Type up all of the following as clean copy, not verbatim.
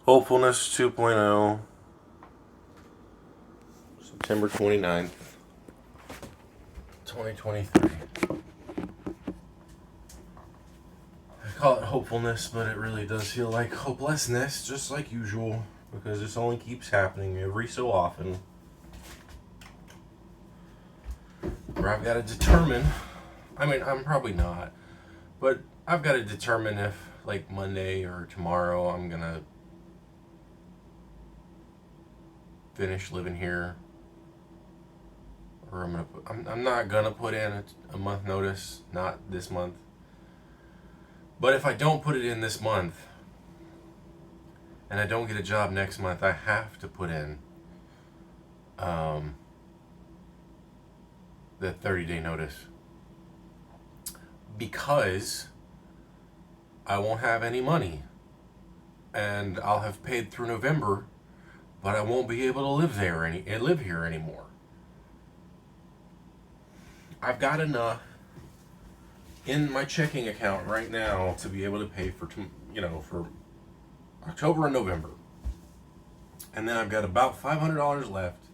Hopefulness 2.0, September 29th, 2023. I call it hopefulness, but it really does feel like hopelessness, just like usual, because this only keeps happening every so often. Where I've got to determine, I'm probably not, but I've got to determine if, like, Monday or tomorrow, I'm gonna finish living here, or I'm not gonna put in a month notice, not this month. But if I don't put it in this month, and I don't get a job next month, I have to put in um, the 30-day notice, because I won't have any money, and I'll have paid through November, but I won't be able to live here anymore. I've got enough in my checking account right now to be able to pay for October and November, and then I've got about $500 left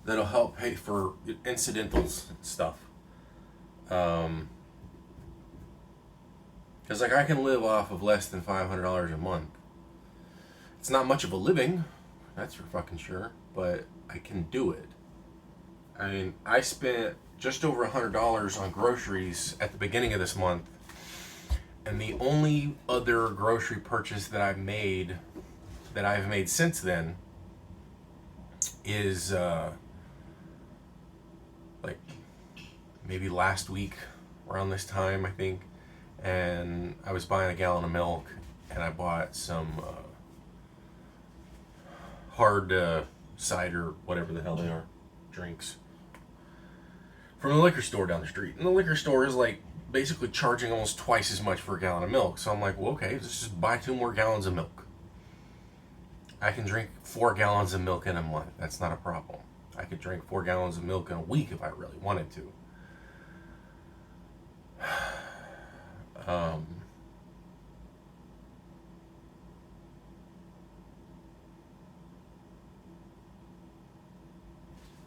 that'll help pay for incidentals and stuff. Because like I can live off of less than $500 a month. It's not much of a living, that's for fucking sure, but I can do it. I mean, I spent just over $100 on groceries at the beginning of this month, and the only other grocery purchase that I've made since then is like maybe last week around this time, I think, and I was buying a gallon of milk, and I bought some hard cider, whatever the hell they are, drinks, from the liquor store down the street. And the liquor store is like basically charging almost twice as much for a gallon of milk. So I'm like, well, okay, let's just buy 2 more gallons of milk. I can drink 4 gallons of milk in a month. That's not a problem. I could drink 4 gallons of milk in a week if I really wanted to. Um,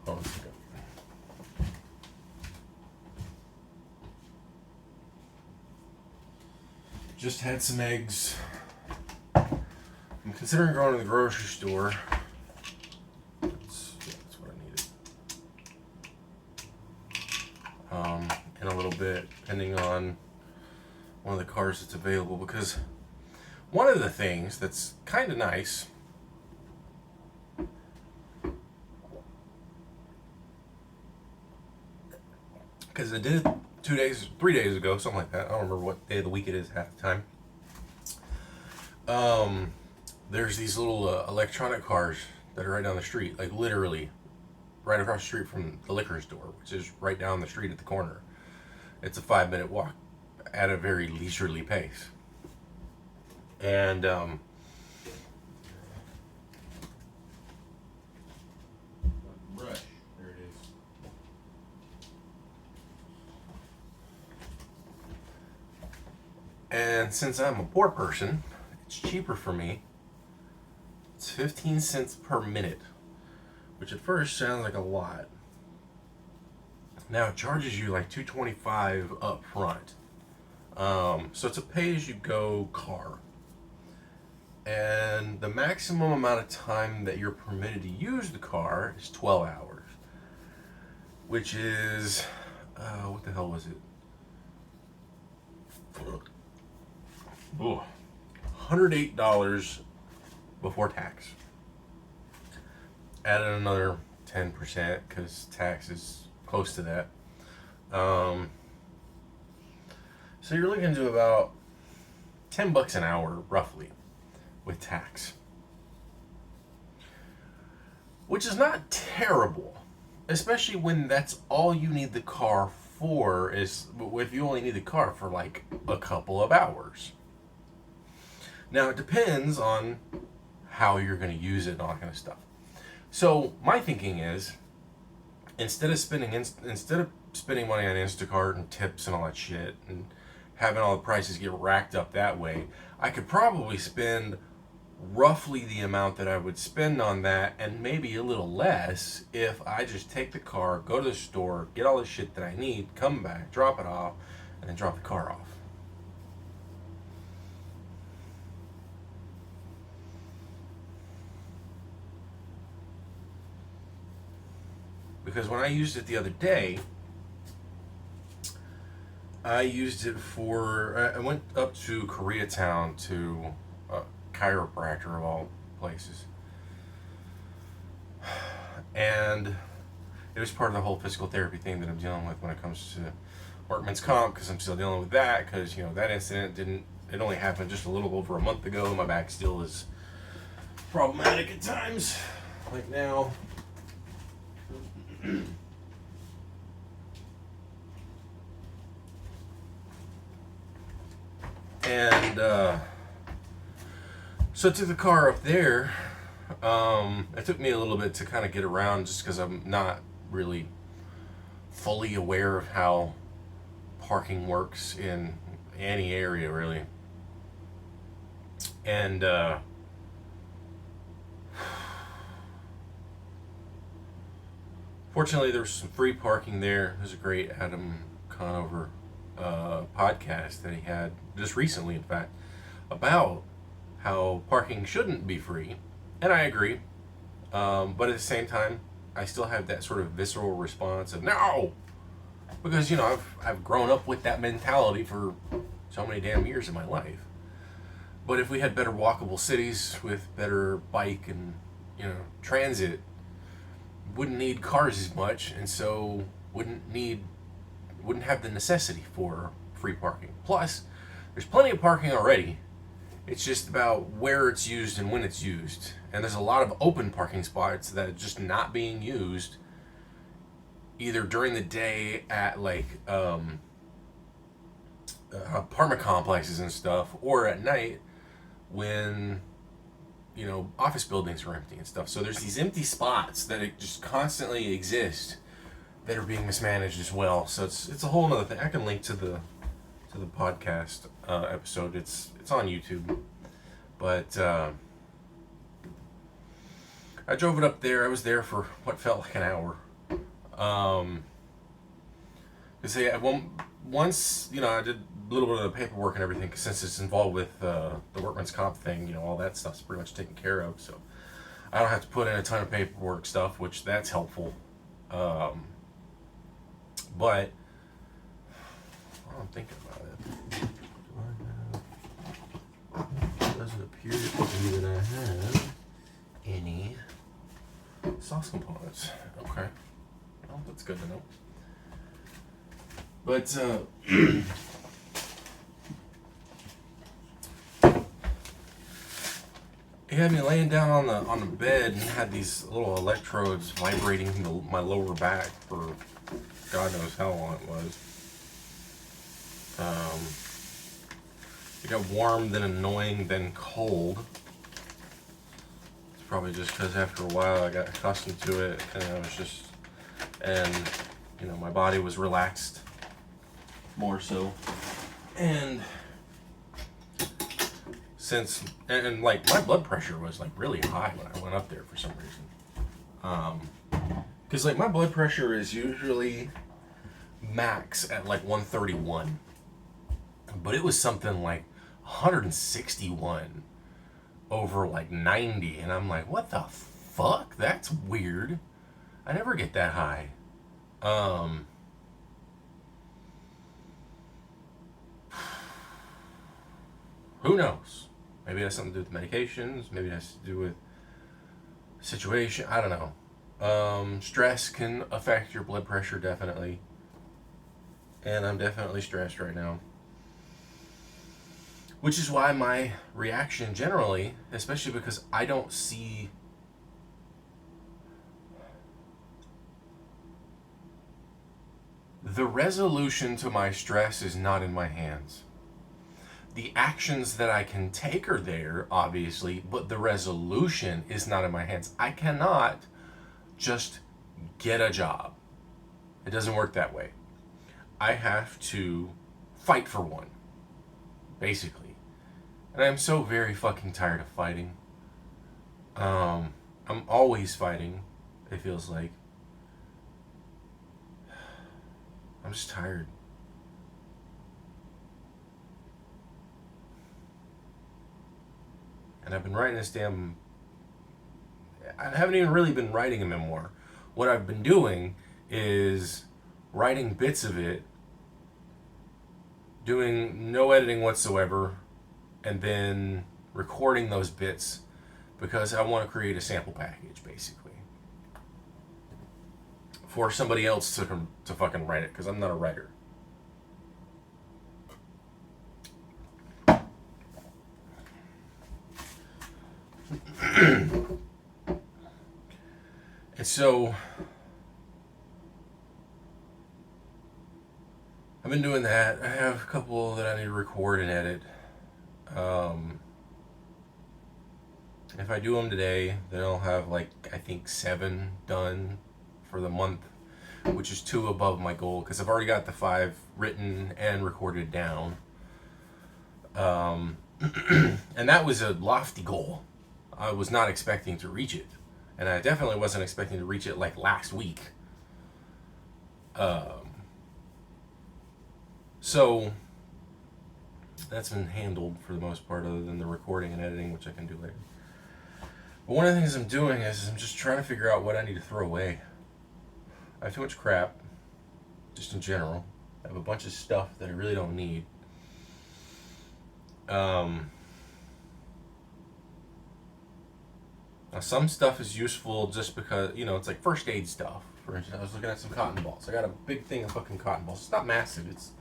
hold on a second. Just had some eggs. I'm considering going to the grocery store. That's what I needed. In a little bit, depending on one of the cars that's available. Because one of the things that's kind of nice, because I did it 3 days ago, something like that. I don't remember what day of the week it is half the time. There's these little electronic cars that are right down the street, like literally right across the street from the liquor store, which is right down the street at the corner. It's a 5-minute walk at a very leisurely pace. And brush, there it is. And since I'm a poor person, it's cheaper for me. It's 15 cents per minute, which at first sounds like a lot. Now it charges you like $2.25 up front. So it's a pay-as-you-go car. And the maximum amount of time that you're permitted to use the car is 12 hours. Which is, what the hell was it? $108 before tax. Added another 10% because tax is close to that. So you're looking to about $10 an hour, roughly, with tax. Which is not terrible, especially when that's all you need the car for, is if you only need the car for like a couple of hours. Now it depends on how you're going to use it and all that kind of stuff. So my thinking is, instead of spending money on Instacart and tips and all that shit, and having all the prices get racked up that way, I could probably spend roughly the amount that I would spend on that and maybe a little less if I just take the car, go to the store, get all the shit that I need, come back, drop it off, and then drop the car off. Because when I used it the other day, I used it for. I went up to Koreatown to a chiropractor of all places. And it was part of the whole physical therapy thing that I'm dealing with when it comes to workman's comp, because I'm still dealing with that, because, that incident it only happened just a little over a month ago. My back still is problematic at times, like now. And so I took the car up there. It took me a little bit to kind of get around, just because I'm not really fully aware of how parking works in any area, really. And fortunately, there was some free parking there. There's a great Adam Conover podcast that he had just recently, in fact, about how parking shouldn't be free. And I agree. But at the same time, I still have that sort of visceral response of no! Because, I've grown up with that mentality for so many damn years of my life. But if we had better walkable cities with better bike and, transit, wouldn't need cars as much, and so wouldn't have the necessity for free parking. Plus, there's plenty of parking already. It's just about where it's used and when it's used. And there's a lot of open parking spots that are just not being used, either during the day at apartment complexes and stuff, or at night when office buildings are empty and stuff. So there's these empty spots that just constantly exist that are being mismanaged as well. So it's a whole nother thing. I can link to the podcast episode. It's on YouTube. But I drove it up there. I was there for what felt like an hour. Once I did a little bit of the paperwork and everything, since it's involved with the workman's comp thing, all that stuff's pretty much taken care of, so I don't have to put in a ton of paperwork stuff, which that's helpful. But I don't think about it. It doesn't appear to me that I have any sauce components. Okay, well, that's good to know. But he had me laying down on the bed and had these little electrodes vibrating my lower back for God knows how long it was. It got warm, then annoying, then cold. It's probably just because after a while I got accustomed to it, and I was just, my body was relaxed more so. And my blood pressure was really high when I went up there for some reason. Because my blood pressure is usually max at 131, but it was something like 161 over 90, and I'm like, what the fuck? That's weird. I never get that high. Who knows? Maybe it has something to do with medications. Maybe it has to do with situation. I don't know. Stress can affect your blood pressure, definitely. And I'm definitely stressed right now. Which is why my reaction generally, especially because I don't see the resolution to my stress is not in my hands. The actions that I can take are there, obviously, but the resolution is not in my hands. I cannot just get a job. It doesn't work that way. I have to fight for one. basically. And I'm so very fucking tired of fighting. I'm always fighting, it feels like. I'm just tired. And I've been writing this damn... I haven't even really been writing a memoir. What I've been doing is writing bits of it, doing no editing whatsoever, and then recording those bits because I want to create a sample package, basically, for somebody else to fucking write it, because I'm not a writer. And so I've been doing that. I have a couple that I need to record and edit. If I do them today, then I'll have like, I think 7 done for the month, which is 2 above my goal because I've already got the 5 written and recorded down. And that was a lofty goal. I was not expecting to reach it. And I definitely wasn't expecting to reach it like last week. So that's been handled for the most part, other than the recording and editing, which I can do later. But one of the things I'm doing is I'm just trying to figure out what I need to throw away. I have too much crap, just in general. I have a bunch of stuff that I really don't need. Now some stuff is useful just because, it's like first aid stuff. For instance, I was looking at some cotton balls. I got a big thing of fucking cotton balls. It's not massive. It's,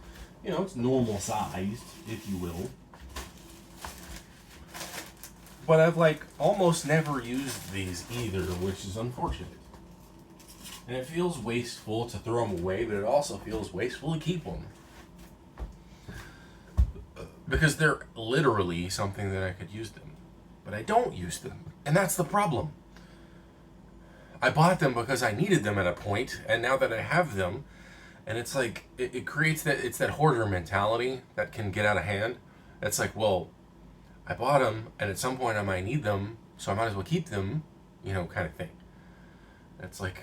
it's normal sized, if you will. But I've like almost never used these either, which is unfortunate. And it feels wasteful to throw them away, but it also feels wasteful to keep them. Because they're literally something that I could use them. But I don't use them. And that's the problem. I bought them because I needed them at a point, and now that I have them, and it's like, it creates that hoarder mentality that can get out of hand. It's like, well, I bought them, and at some point I might need them, so I might as well keep them, kind of thing. It's like,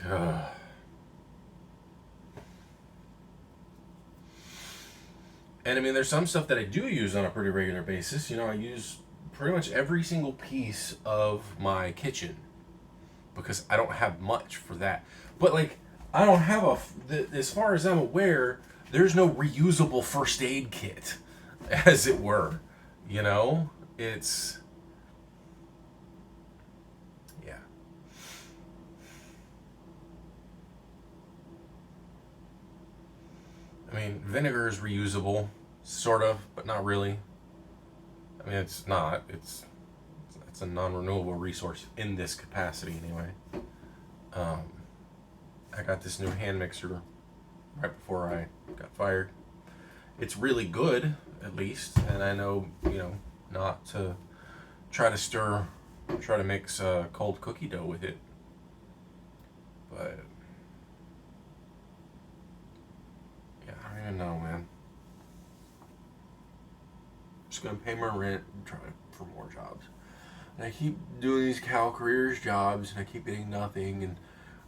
And I mean, there's some stuff that I do use on a pretty regular basis. I use pretty much every single piece of my kitchen because I don't have much for that. But like, I don't have as far as I'm aware, there's no reusable first aid kit, as it were. It's, yeah. I mean, vinegar is reusable, sort of, but not really. I mean, it's not. It's a non-renewable resource in this capacity, anyway. I got this new hand mixer right before I got fired. It's really good, at least, and I know, not to try to mix cold cookie dough with it. But yeah, I don't even know, man. I'm just gonna pay my rent and try for more jobs. And I keep doing these Cal Careers jobs, and I keep getting nothing, and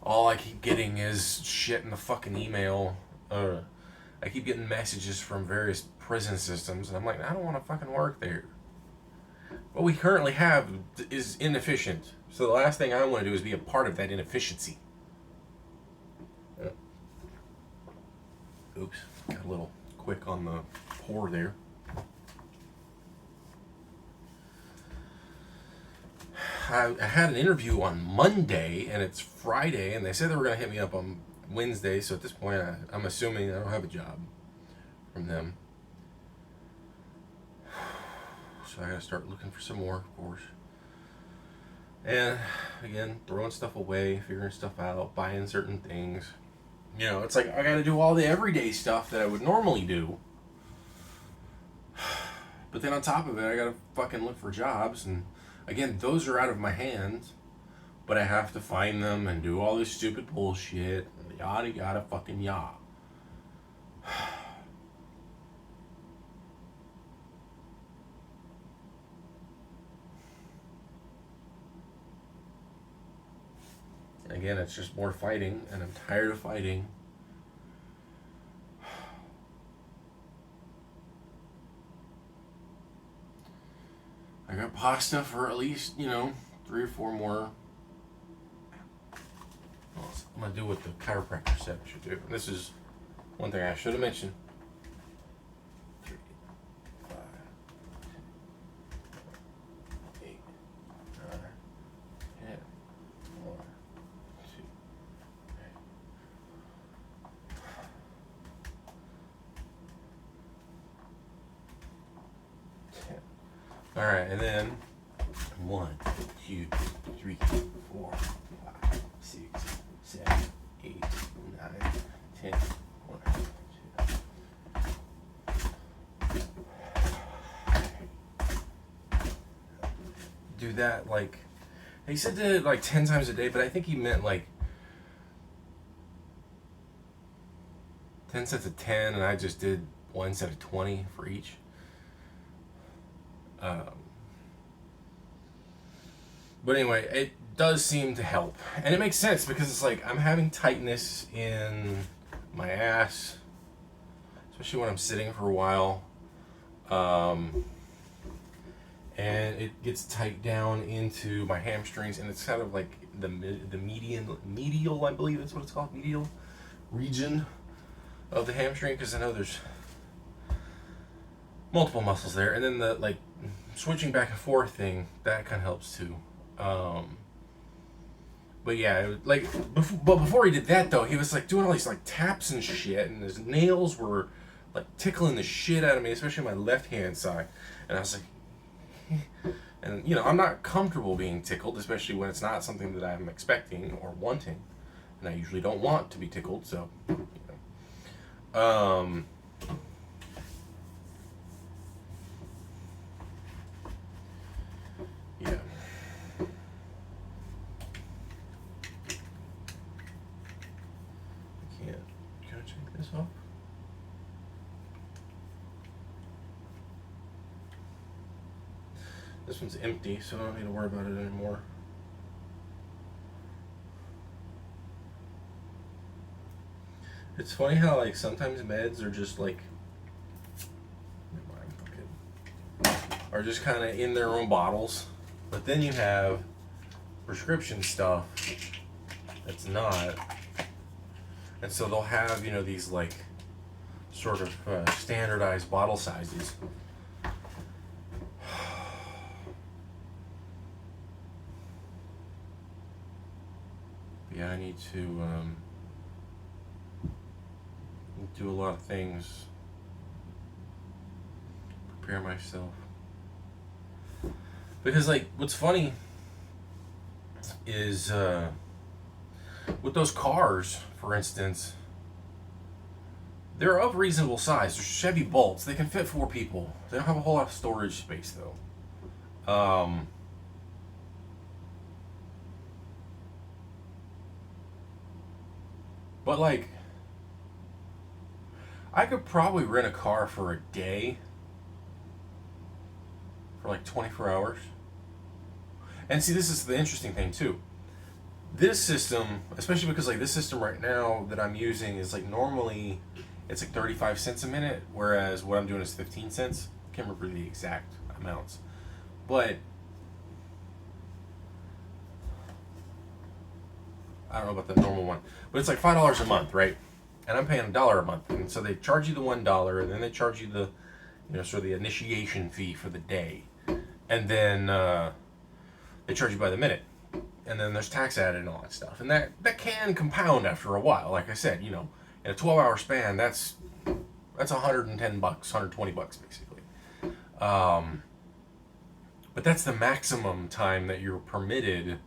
all I keep getting is shit in the fucking email. I keep getting messages from various prison systems, and I'm like, I don't want to fucking work there. What we currently have is inefficient. So the last thing I want to do is be a part of that inefficiency. Oops, got a little quick on the pour there. I had an interview on Monday, and it's Friday, and they said they were going to hit me up on Wednesday, so at this point I'm assuming I don't have a job from them. So I got to start looking for some more, of course. And again, throwing stuff away, figuring stuff out, buying certain things. It's like I got to do all the everyday stuff that I would normally do. But then on top of it, I got to fucking look for jobs, and again, those are out of my hands, but I have to find them and do all this stupid bullshit, yada yada fucking yada. again, it's just more fighting, and I'm tired of fighting. I got pasta for at least, 3 or 4 more. I'm going to do what the chiropractor said I should do. This is one thing I should have mentioned. 3, 5, 8, 9, 10, 1, 2, 10. All right, and then 1, 2, 3, 4, 5, 6, 7, 8, 9, 10, 1, 2. Do that like, he said did it like 10 times a day, but I think he meant like 10 sets of 10, and I just did 1 set of 20 for each. But anyway, it does seem to help, and it makes sense because it's like I'm having tightness in my ass, especially when I'm sitting for a while, and it gets tight down into my hamstrings, and it's kind of like the medial, I believe that's what it's called, medial region of the hamstring, because I know there's multiple muscles there, and then the like switching back and forth thing that kind of helps too. But yeah, before he did that though, he was like doing all these like taps and shit, and his nails were like tickling the shit out of me, especially my left hand side. And I was like, and I'm not comfortable being tickled, especially when it's not something that I'm expecting or wanting, and I usually don't want to be tickled. So, yeah. Can I check this off? This one's empty, so I don't need to worry about it anymore. It's funny how like sometimes meds are just like are just kind of in their own bottles, but then you have prescription stuff that's not, and so they'll have these like sort of standardized bottle sizes. Yeah, I need to do a lot of things, prepare myself. Because like what's funny is with those cars, for instance, they're of reasonable size. They're Chevy Bolts. They can fit 4 people. They don't have a whole lot of storage space though. But like, I could probably rent a car for a day for like 24 hours. And see, this is the interesting thing too. This system, especially because like this system right now that I'm using is like normally it's like 35 cents a minute, whereas what I'm doing is 15 cents. I can't remember the exact amounts. But I don't know about the normal one. But it's like $5 a month, right? And I'm paying $1 a month. And so they charge you the $1, and then they charge you the sort of the initiation fee for the day. And then they charge you by the minute. And then there's tax added and all that stuff. And that can compound after a while. Like I said, in a 12-hour span, that's $110, $120 basically. But that's the maximum time that you're permitted.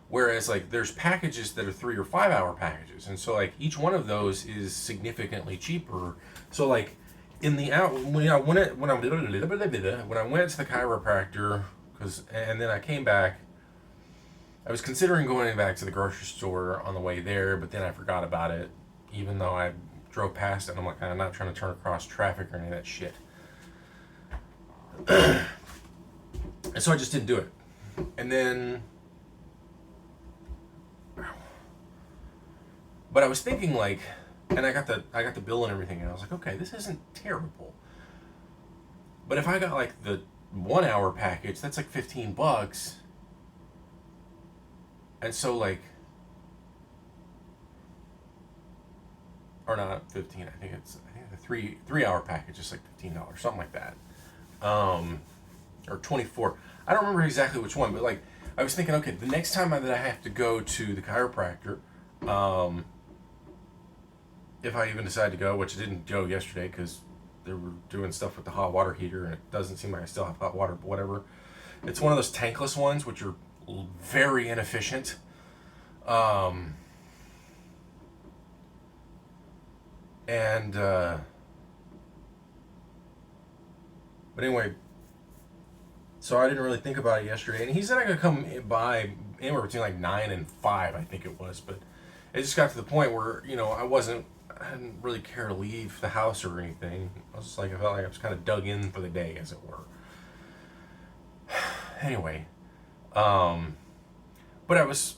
Whereas like there's packages that are 3 or 5 hour packages, and so like each one of those is significantly cheaper. So like in the out when I went to the chiropractor, and then I came back, I was considering going back to the grocery store on the way there, but then I forgot about it, even though I drove past it. And I'm like, I'm not trying to turn across traffic or any of that shit. And so I just didn't do it. And then But I was thinking like, and I got the bill and everything, and I was like, okay, this isn't terrible. But if I got like the 1 hour package, that's like $15. And so like, or not 15, I think the three hour package is like $15, something like that. Or 24. I don't remember exactly which one, but like I was thinking, okay, the next time that I have to go to the chiropractor, if I even decide to go, which I didn't go yesterday because they were doing stuff with the hot water heater, and it doesn't seem like I still have hot water, but whatever. It's one of those tankless ones, which are very inefficient. And but anyway, so I didn't really think about it yesterday, and he said I could come by anywhere between like 9 and 5, I think it was, but it just got to the point where I didn't really care to leave the house or anything. I was just like, I felt like I was kind of dug in for the day, as it were. Anyway, but I was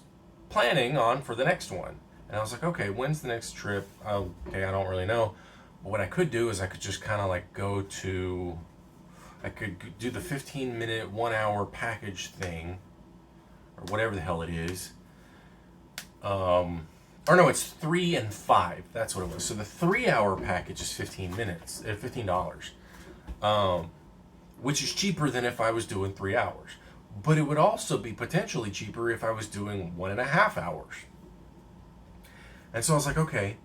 planning on for the next one, and I was like, okay, when's the next trip? Okay, I don't really know. But what I could do is I could just kind of like I could do the 15-minute, 1 hour package thing, or whatever the hell it is. Or no, it's 3 and 5. That's what it was. So the 3 hour package is 15 minutes, $15, which is cheaper than if I was doing 3 hours. But it would also be potentially cheaper if I was doing 1.5 hours. And so I was like, okay,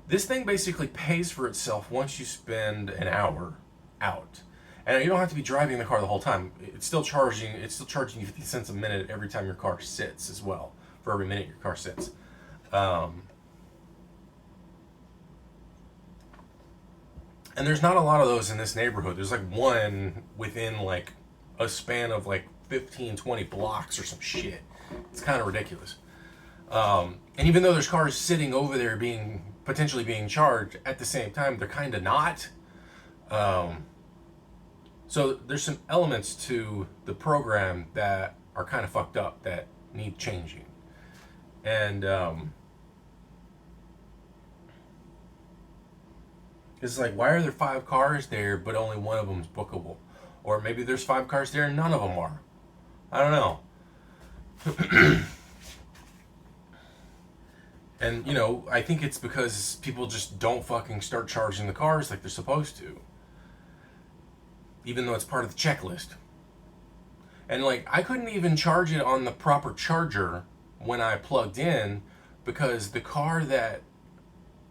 this thing basically pays for itself once you spend an hour out. And you don't have to be driving the car the whole time. It's still charging you 50 cents a minute every time your car sits as well, for every minute your car sits. And there's not a lot of those in this neighborhood. There's like one within like a span of like 15, 20 blocks or some shit. It's kind of ridiculous. And even though there's cars sitting over there potentially being charged, at the same time, they're kind of not. So there's some elements to the program that are kind of fucked up that need changing. And it's like, why are there 5 cars there but only one of them is bookable? Or maybe there's 5 cars there and none of them are. I don't know. And, I think it's because people just don't fucking start charging the cars like they're supposed to. Even though it's part of the checklist. And, like, I couldn't even charge it on the proper charger when I plugged in because the car that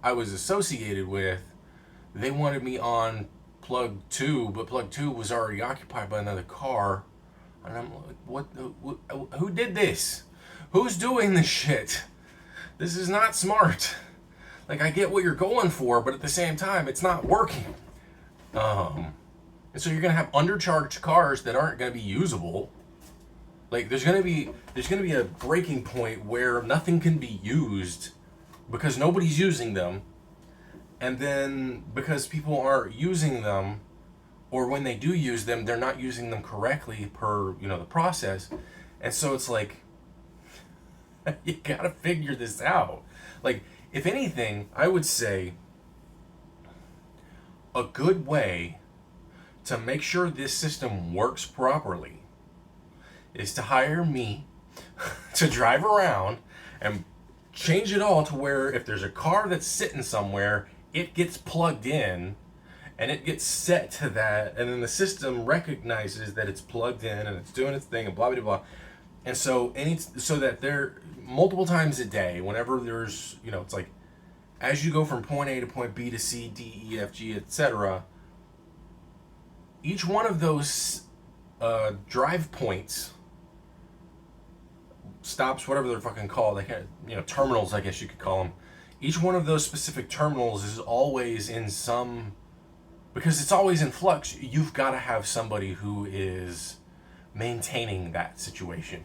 I was associated with, they wanted me on plug 2, but plug 2 was already occupied by another car. And I'm like, who did this? Who's doing this shit? This is not smart. Like, I get what you're going for, but at the same time, it's not working. And so you're gonna have undercharged cars that aren't gonna be usable. Like, there's gonna be a breaking point where nothing can be used because nobody's using them, and then because people aren't using them, or when they do use them, they're not using them correctly per the process, and so it's like, you gotta figure this out. Like, if anything, I would say a good way to make sure this system works properly is to hire me to drive around and change it all to where if there's a car that's sitting somewhere, it gets plugged in and it gets set to that, and then the system recognizes that it's plugged in and it's doing its thing and blah blah blah. And so so that there multiple times a day, whenever there's it's like as you go from point A to point B to C, D, E, F, G, etc. Each one of those drive points, stops, whatever they're fucking called, terminals, I guess you could call them. Each one of those specific terminals is always in some, because it's always in flux. You've got to have somebody who is maintaining that situation.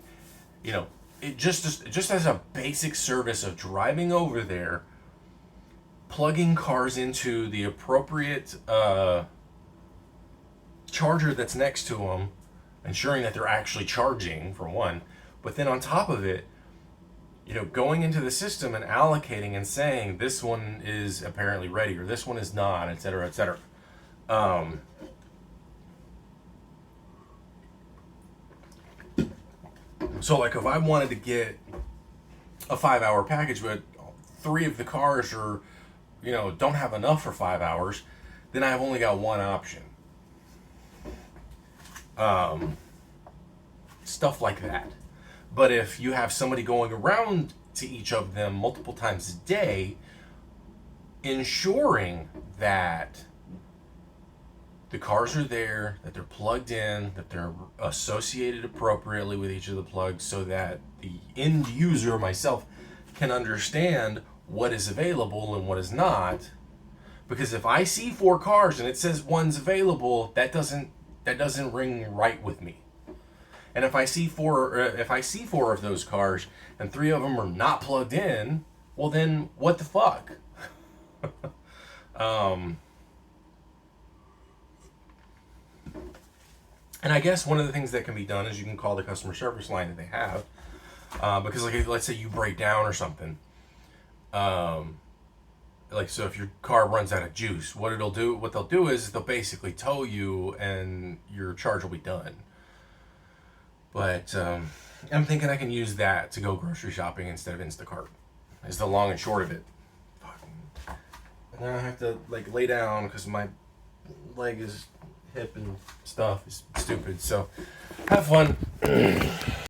It just as a basic service of driving over there, plugging cars into the appropriate charger that's next to them, ensuring that they're actually charging, for one. But then on top of it, going into the system and allocating and saying this one is apparently ready or this one is not, et cetera, et cetera. So like if I wanted to get a 5-hour package, but 3 of the cars are, don't have enough for 5 hours, then I've only got one option. Stuff like that. But if you have somebody going around to each of them multiple times a day, ensuring that the cars are there, that they're plugged in, that they're associated appropriately with each of the plugs so that the end user, myself, can understand what is available and what is not. Because if I see 4 cars and it says one's available, that doesn't ring right with me. And if I see 4 of those cars and 3 of them are not plugged in, well then what the fuck? And I guess one of the things that can be done is you can call the customer service line that they have, because like let's say you break down or something, like so if your car runs out of juice, what they'll do is they'll basically tow you and your charge will be done. But I'm thinking I can use that to go grocery shopping instead of Instacart. Is the long and short of it. And then I have to like lay down because my hip and stuff is stupid. So have fun.